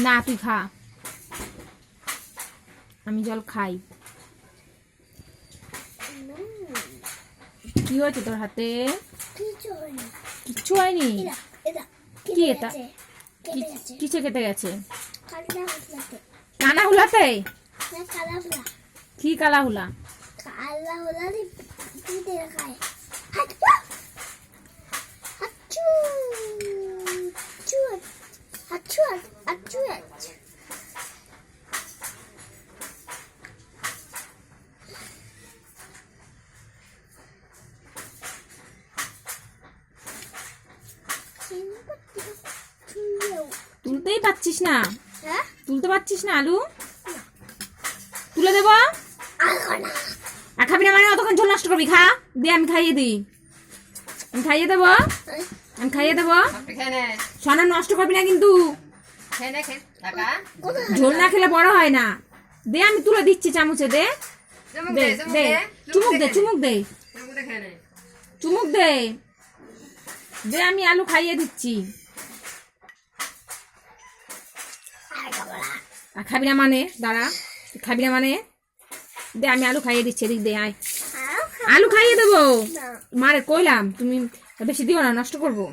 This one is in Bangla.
না তুই খা, আমি জল খাই। কি হয়েছে তোর হাতে? কিচ্ছু হয়নি। কি এটা? কিসে কেটে গেছে? কানা হুলাতে? কি কালা হুলা? তুলতেই পারছিস না? তুলতে পারছিস না আলু? তুলে দেবো? আর খাবি না মানে অতক্ষণ ঝোল নষ্ট করবি? খা দে, আমি খাইয়ে দিই, আমি খাইয়ে দেবো, আমি খাইয়ে দেবো। সোনা নষ্ট করবি না কিন্তু, ঝোল না খেলে বড় হয় না। দে আমি তুলে দিচ্ছি চামচে, দে দে দে, চুমুক দে, চুমুক দে, চুমুক দে, দে আমি আলু খাইয়ে দিচ্ছি। আর খাবি না মানে? দাঁড়া, খাবি না মানে? দে আমি আলু খাইয়ে দিচ্ছি, এদিক দে আয়, আলু খাইয়ে দেবো। মারে কইলাম তুমি বেশি দিও না, নষ্ট করবো।